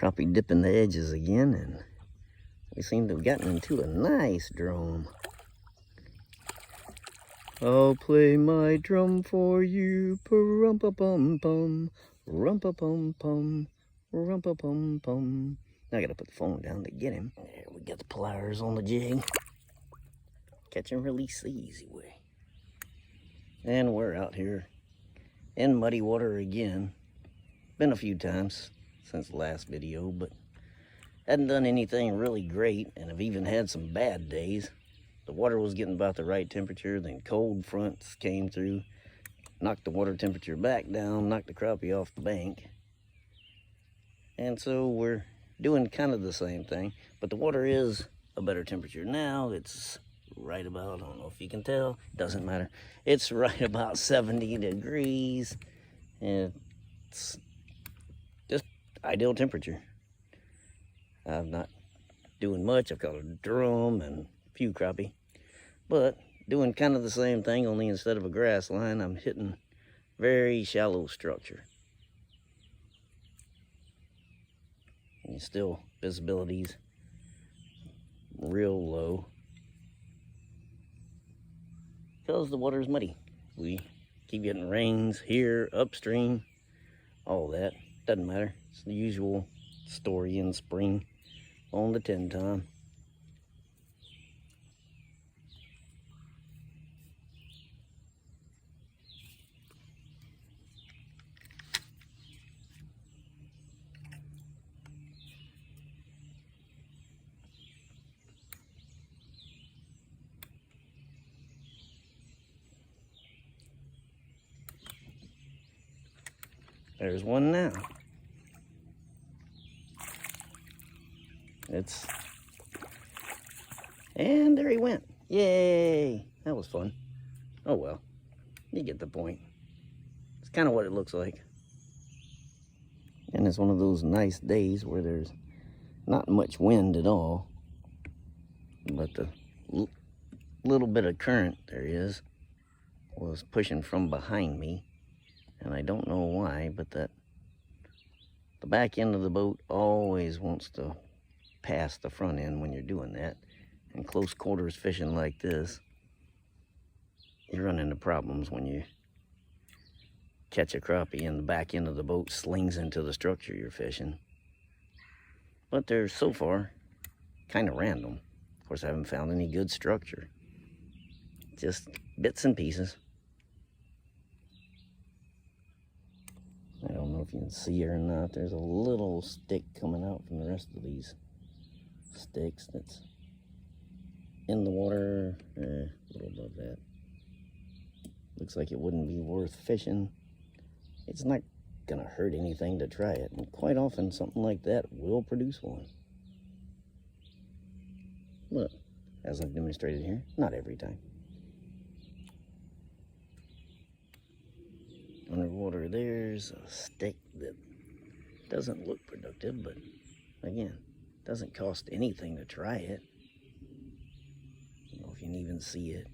Crappie dipping the edges again, and we seem to have gotten into a nice drum. I'll play my drum for you, pa-rum-pa-pum-pum, rum-pa-pum-pum, rum-pa-pum-pum. Now I gotta put the phone down to get him. There, we got the pliers on the jig. Catch and release the easy way. And we're out here in muddy water again. Been a few times since the last video, but hadn't done anything really great, and I've even had some bad days. The water was getting about the right temperature, then cold fronts came through, knocked the water temperature back down, knocked the crappie off the bank. And so we're doing kind of the same thing, but the water is a better temperature now. It's right about, I don't know if you can tell, doesn't matter. It's right about 70 degrees, and it's just ideal temperature. I'm not doing much. I've got a drum and a few crappie, but doing kind of the same thing, only instead of a grass line, I'm hitting very shallow structure. And still visibility's real low because the water is muddy. We keep getting rains here, upstream, all that. Doesn't matter. It's the usual story in spring on the 10 time. There's one now. And there he went. Yay! That was fun. Oh well, you get the point. It's kind of what it looks like. And it's one of those nice days where there's not much wind at all, but the little bit of current there is was pushing from behind me, and I don't know why, but the back end of the boat always wants to pass the front end when you're doing that. In close quarters fishing like this, you run into problems when you catch a crappie and the back end of the boat slings into the structure you're fishing. But they're so far kind of random. Of course, I haven't found any good structure. Just bits and pieces. I don't know if you can see it or not. There's a little stick coming out from the rest of these sticks that's in the water, a little above that. Looks like it wouldn't be worth fishing. It's not gonna hurt anything to try it, and quite often something like that will produce one. Look, as I've demonstrated here, not every time. Underwater, there's a stick that doesn't look productive, but again, doesn't cost anything to try it. I don't know if you can even see it.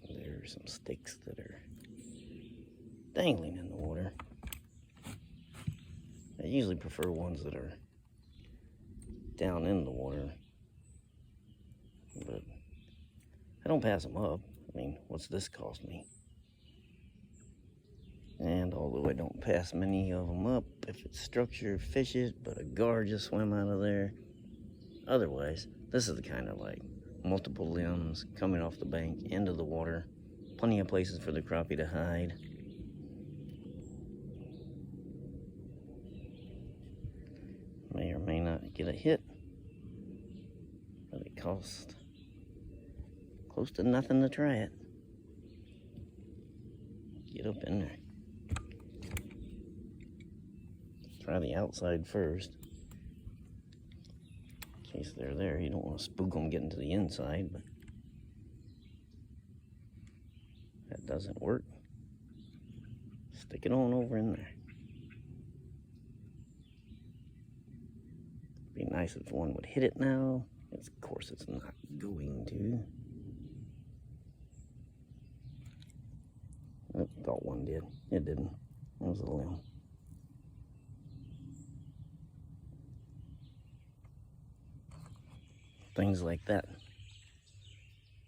There's some sticks that are dangling in the water. I usually prefer ones that are down in the water, but I don't pass them up. I mean, what's this cost me? And although I don't pass many of them up, if it's structure, fish it, but a gar just swim out of there. Otherwise, this is the kind of like multiple limbs coming off the bank into the water. Plenty of places for the crappie to hide. May or may not get a hit, but it costs close to nothing to try it. Get up in there. Try the outside first. In case they're there, you don't want to spook them getting to the inside, but that doesn't work. Stick it on over in there. Be nice if one would hit it now. Of course, it's not going to. Thought one did. It didn't. It was a limb. Things like that.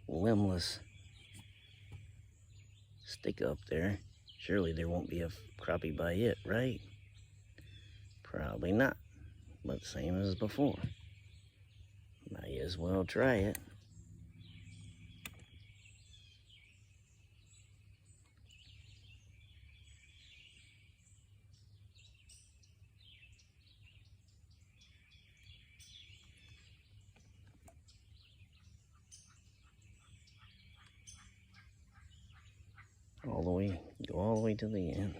Limbless stick up there. Surely there won't be a crappie by it, right? Probably not. But same as before. Might as well try it. Go all the way to the end.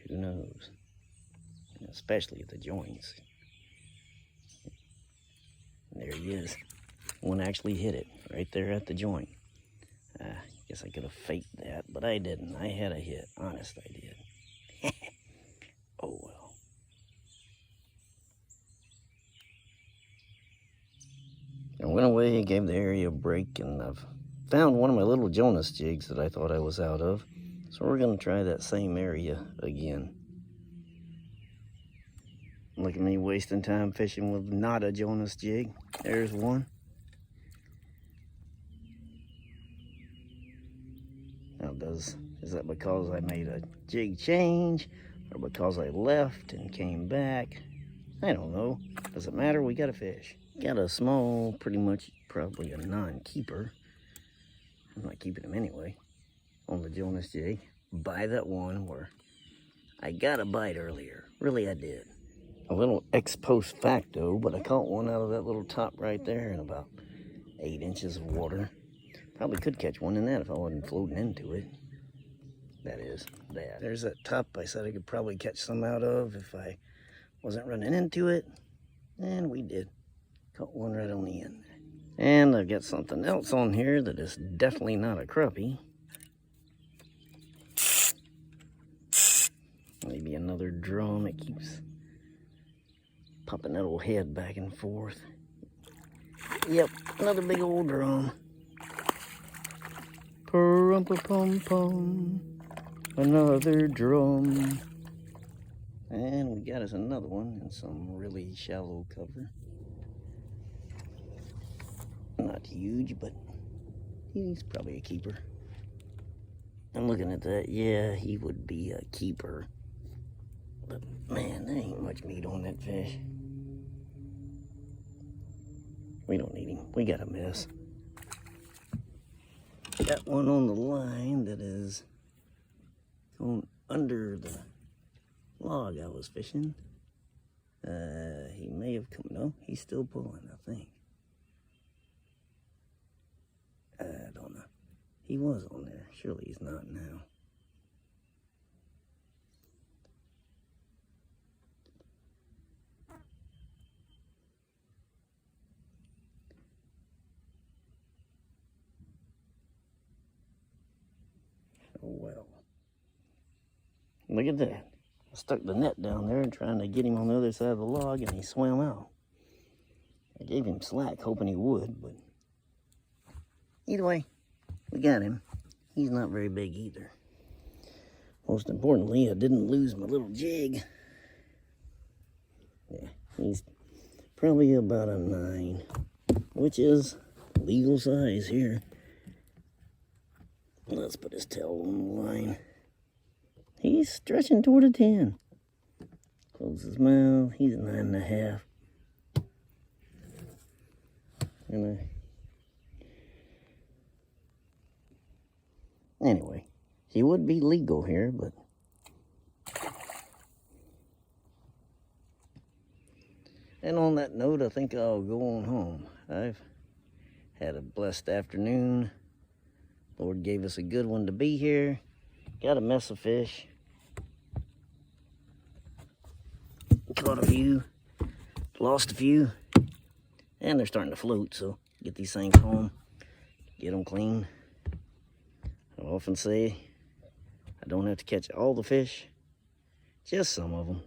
Who knows? Especially at the joints. There he is. One actually hit it right there at the joint. Guess I could have faked that, but I didn't. I had a hit. Honest, I did. Oh well. I went away, gave the area a break, and I've found one of my little Jonas jigs that I thought I was out of. So we're going to try that same area again. Look at me wasting time fishing with not a Jonas jig. There's one. Now is that because I made a jig change or because I left and came back? I don't know. Does it matter? We got a fish. Got a small, pretty much probably a non-keeper. I'm not keeping him anyway. On the Jonas jig. By that one where I got a bite earlier. Really, I did. A little ex post facto, but I caught one out of that little top right there in about 8 inches of water. Probably could catch one in that if I wasn't floating into it. That is, that. There's that top I said I could probably catch some out of if I wasn't running into it. And we did. Caught one right on the end. And I've got something else on here that is definitely not a crappie. Maybe another drum. It keeps popping that old head back and forth. Yep, another big old drum. Pum-pum-pum. Another drum. And we got us another one in some really shallow cover. Not huge, but he's probably a keeper. I'm looking at that. Yeah, he would be a keeper. But man, there ain't much meat on that fish. We don't need him. We got a mess. Got one on the line that is going under the log I was fishing. He may have come. No, he's still pulling, I think. I don't know. He was on there. Surely he's not now. Oh well. Look at that. I stuck the net down there trying to get him on the other side of the log and he swam out. I gave him slack hoping he would, but either way, we got him. He's not very big either. Most importantly, I didn't lose my little jig. Yeah, he's probably about a 9, which is legal size here. Let's put his tail on the line. He's stretching toward a 10. Close his mouth. He's 9.5. Anyway, he would be legal here, but and on that note, I think I'll go on home. I've had a blessed afternoon. Lord gave us a good one to be here. Got a mess of fish. Caught a few. Lost a few. And they're starting to float, so get these things home. Get them clean. I often say I don't have to catch all the fish. Just some of them.